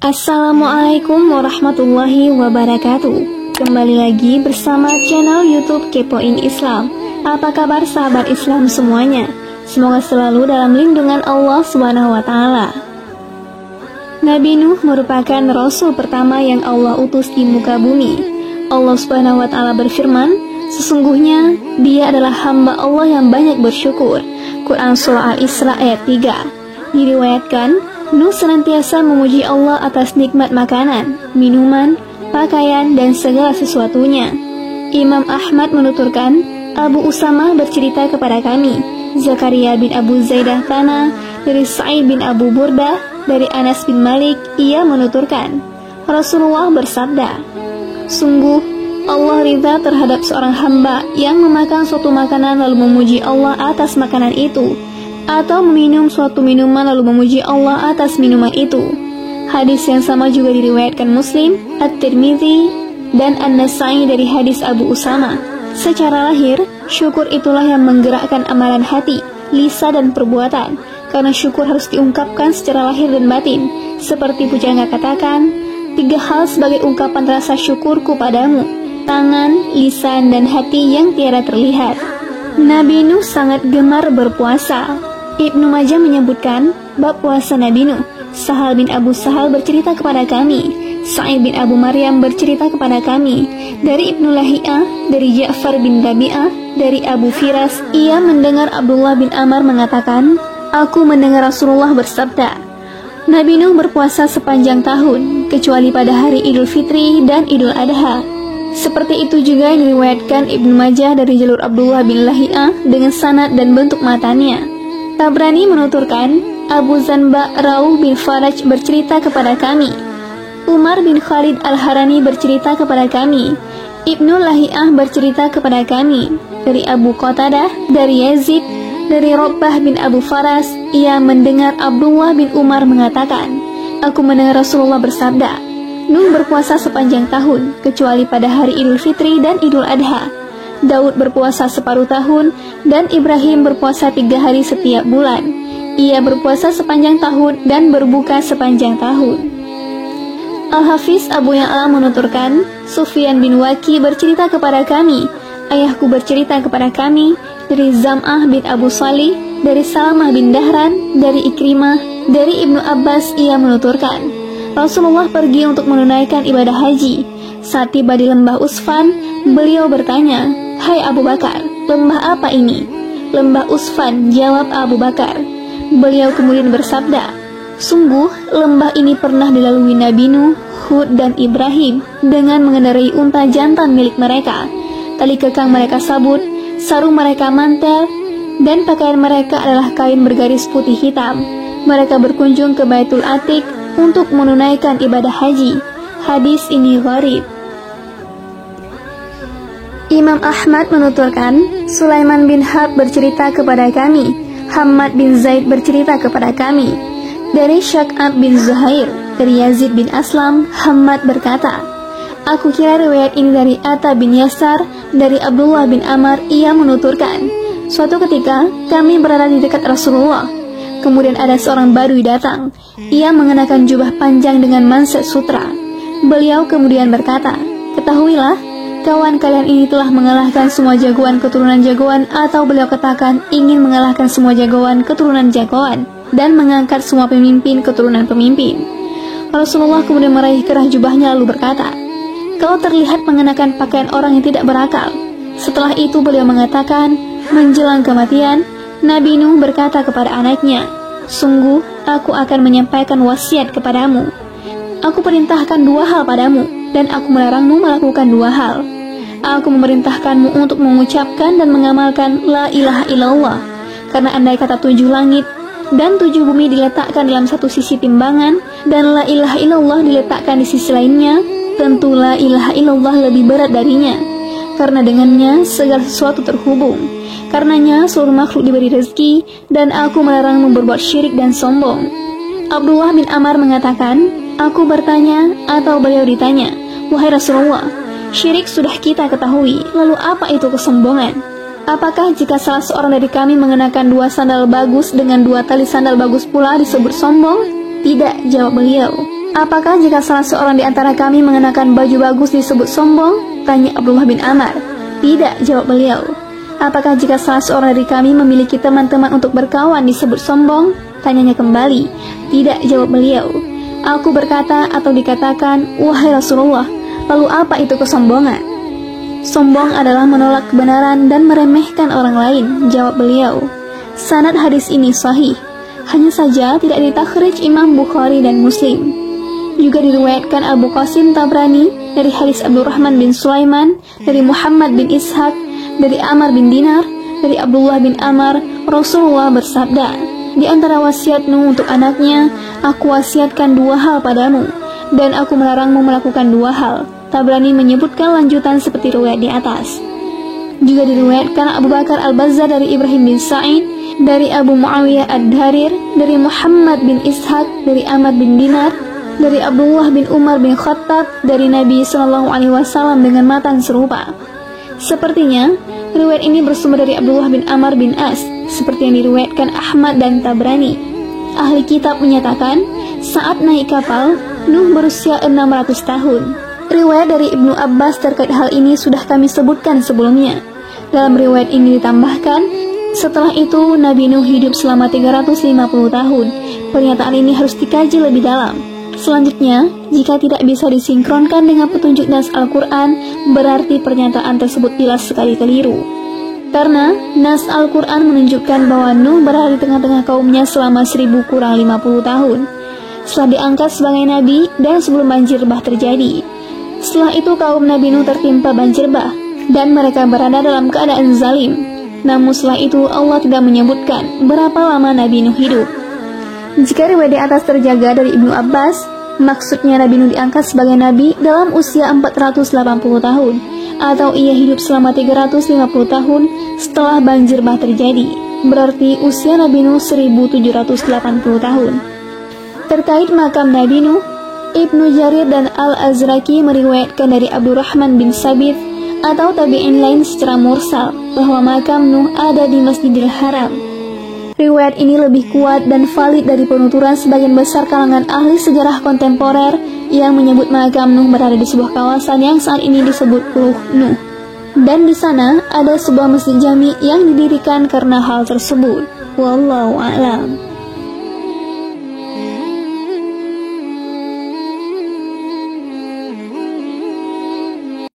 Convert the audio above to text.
Assalamualaikum warahmatullahi wabarakatuh. Kembali lagi bersama channel YouTube Kepoin Islam. Apa kabar sahabat Islam semuanya? Semoga selalu dalam lindungan Allah Subhanahu wa taala. Nabi Nuh merupakan rasul pertama yang Allah utus di muka bumi. Allah Subhanahu wa taala berfirman, sesungguhnya dia adalah hamba Allah yang banyak bersyukur. Quran Surah Al-Isra ayat 3. Diriwayatkan Nuh senantiasa memuji Allah atas nikmat makanan, minuman, pakaian, dan segala sesuatunya. Imam Ahmad menuturkan, Abu Usamah bercerita kepada kami, Zakaria bin Abu Zaidah Tana, dari Sa'id bin Abu Burdah, dari Anas bin Malik, ia menuturkan, Rasulullah bersabda, sungguh Allah ridha terhadap seorang hamba yang memakan suatu makanan lalu memuji Allah atas makanan itu, atau meminum suatu minuman lalu memuji Allah atas minuman itu. Hadis yang sama juga diriwayatkan Muslim, At-Tirmidzi, dan An-Nasa'i dari hadis Abu Usama. Secara lahir, syukur itulah yang menggerakkan amalan hati, lisan dan perbuatan, karena syukur harus diungkapkan secara lahir dan batin. Seperti pujangga katakan, 3 hal sebagai ungkapan rasa syukurku padamu, tangan, lisan, dan hati yang tiada terlihat. Nabi Nuh sangat gemar berpuasa. Ibnu Majah menyebutkan bab puasa Nabi Nuh. Sahal bin Abu Sahal bercerita kepada kami, Sa'id bin Abu Maryam bercerita kepada kami, dari Ibnu Lahiyah, dari Ja'far bin Rabi'ah, dari Abu Firas, ia mendengar Abdullah bin Amr mengatakan, aku mendengar Rasulullah bersabda, Nabi Nuh berpuasa sepanjang tahun, kecuali pada hari Idul Fitri dan Idul Adha. Seperti itu juga diriwayatkan Ibnu Majah dari jalur Abdullah bin Lahiyah dengan sanad dan bentuk matanya. Tabrani menuturkan, Abu Zanba Rauh bin Faraj bercerita kepada kami, Umar bin Khalid Al-Harani bercerita kepada kami, Ibnu Lahiyah bercerita kepada kami, dari Abu Qatadah, dari Yazid, dari Rabbah bin Abu Faras, ia mendengar Abdullah bin Umar mengatakan, aku mendengar Rasulullah bersabda, Nuh berpuasa sepanjang tahun, kecuali pada hari Idul Fitri dan Idul Adha. Daud berpuasa separuh tahun, dan Ibrahim berpuasa 3 hari setiap bulan. Ia berpuasa sepanjang tahun dan berbuka sepanjang tahun. Al-Hafiz Abu Ya'la menuturkan, Sufyan bin Waki bercerita kepada kami, ayahku bercerita kepada kami, dari Zam'ah bin Abu Salih, dari Salamah bin Dahran, dari Ikrimah, dari Ibnu Abbas, ia menuturkan, Rasulullah pergi untuk menunaikan ibadah haji. Saat tiba di lembah Usfan, beliau bertanya, hai Abu Bakar, lembah apa ini? Lembah Usfan, jawab Abu Bakar. Beliau kemudian bersabda, sungguh lembah ini pernah dilalui Nabi Nuh, Hud, dan Ibrahim dengan mengendarai unta jantan milik mereka. Tali kekang mereka sabut, sarung mereka mantel, dan pakaian mereka adalah kain bergaris putih hitam. Mereka berkunjung ke Baitul Atiq untuk menunaikan ibadah haji. Hadis ini gharib. Imam Ahmad menuturkan, Sulaiman bin Harb bercerita kepada kami, Hamad bin Zaid bercerita kepada kami, dari Syak'ab bin Zuhair, dari Yazid bin Aslam, Hamad berkata, aku kira riwayat ini dari Atta bin Yasar, dari Abdullah bin Amr, ia menuturkan, suatu ketika kami berada di dekat Rasulullah, kemudian ada seorang badui datang, ia mengenakan jubah panjang dengan manset sutra. Beliau kemudian berkata, ketahuilah, kawan kalian ini telah mengalahkan semua jagoan keturunan jagoan, atau beliau katakan ingin mengalahkan semua jagoan keturunan jagoan, dan mengangkat semua pemimpin keturunan pemimpin. Rasulullah kemudian meraih kerah jubahnya lalu berkata, kau terlihat mengenakan pakaian orang yang tidak berakal. Setelah itu beliau mengatakan, menjelang kematian, Nabi Nuh berkata kepada anaknya, sungguh aku akan menyampaikan wasiat kepadamu. Aku perintahkan 2 hal padamu, dan aku melarangmu melakukan 2 hal. Aku memerintahkanmu untuk mengucapkan dan mengamalkan La ilaha illallah, karena andai kata 7 langit dan 7 bumi diletakkan dalam satu sisi timbangan, dan La ilaha illallah diletakkan di sisi lainnya, tentu La ilaha illallah lebih berat darinya, karena dengannya segala sesuatu terhubung. Karenanya seluruh makhluk diberi rezeki, dan aku melarangmu berbuat syirik dan sombong. Abdullah bin Amr mengatakan, aku bertanya atau beliau ditanya, wahai Rasulullah, syirik sudah kita ketahui, lalu apa itu kesombongan? Apakah jika salah seorang dari kami mengenakan 2 sandal bagus dengan 2 tali sandal bagus pula disebut sombong? Tidak, jawab beliau. Apakah jika salah seorang di antara kami mengenakan baju bagus disebut sombong? Tanya Abdullah bin Amr. Tidak, jawab beliau. Apakah jika salah seorang dari kami memiliki teman-teman untuk berkawan disebut sombong? Tanyanya kembali. Tidak, jawab beliau. Aku berkata atau dikatakan, wahai Rasulullah, lalu apa itu kesombongan? Sombong adalah menolak kebenaran dan meremehkan orang lain, jawab beliau. Sanad hadis ini sahih, hanya saja tidak ditakhrij Imam Bukhari dan Muslim. Juga diriwayatkan Abu Qasim Tabrani dari hadis Abdurrahman bin Sulaiman, dari Muhammad bin Ishaq, dari Amr bin Dinar, dari Abdullah bin Amr, Rasulullah bersabda, di antara wasiat Nuh untuk anaknya, aku wasiatkan 2 hal padamu, dan aku melarangmu melakukan 2 hal. Tabrani menyebutkan lanjutan seperti riwayat di atas. Juga diriwayatkan Abu Bakar Al-Bazzar dari Ibrahim bin Sa'id, dari Abu Muawiyah Ad-Dharir, dari Muhammad bin Ishaq, dari Amr bin Dinar, dari Abdullah bin Umar bin Khattab, dari Nabi SAW dengan matan serupa. Sepertinya, riwayat ini bersumber dari Abdullah bin Amr bin As, seperti yang diriwayatkan Ahmad dan Tabrani. Ahli kitab menyatakan, saat naik kapal, Nuh berusia 600 tahun. Riwayat dari Ibnu Abbas terkait hal ini sudah kami sebutkan sebelumnya. Dalam riwayat ini ditambahkan, setelah itu Nabi Nuh hidup selama 350 tahun. Pernyataan ini harus dikaji lebih dalam. Selanjutnya, jika tidak bisa disinkronkan dengan petunjuk nas Al-Quran, berarti pernyataan tersebut jelas sekali keliru. Karena nas Al-Quran menunjukkan bahwa Nuh berada di tengah-tengah kaumnya selama 1000 kurang 50 tahun. Setelah diangkat sebagai nabi dan sebelum banjir bah terjadi. Setelah itu kaum Nabi Nuh tertimpa banjir bah, dan mereka berada dalam keadaan zalim. Namun setelah itu Allah tidak menyebutkan berapa lama Nabi Nuh hidup. Jika riwayat di atas terjaga dari Ibnu Abbas, maksudnya Nabi Nuh diangkat sebagai nabi dalam usia 480 tahun, atau ia hidup selama 350 tahun setelah banjir bah terjadi. Berarti usia Nabi Nuh 1780 tahun. Terkait makam Nabi Nuh, Ibnu Jarir dan Al-Azraqi meriwayatkan dari Abdurrahman bin Sabit atau tabi'in lain secara mursal bahwa makam Nuh ada di Masjidil Haram. Riwayat ini lebih kuat dan valid dari penuturan sebagian besar kalangan ahli sejarah kontemporer yang menyebut makam Nuh berada di sebuah kawasan yang saat ini disebut Pulau Nuh. Dan di sana ada sebuah masjid jami yang didirikan karena hal tersebut. Wallahu a'lam.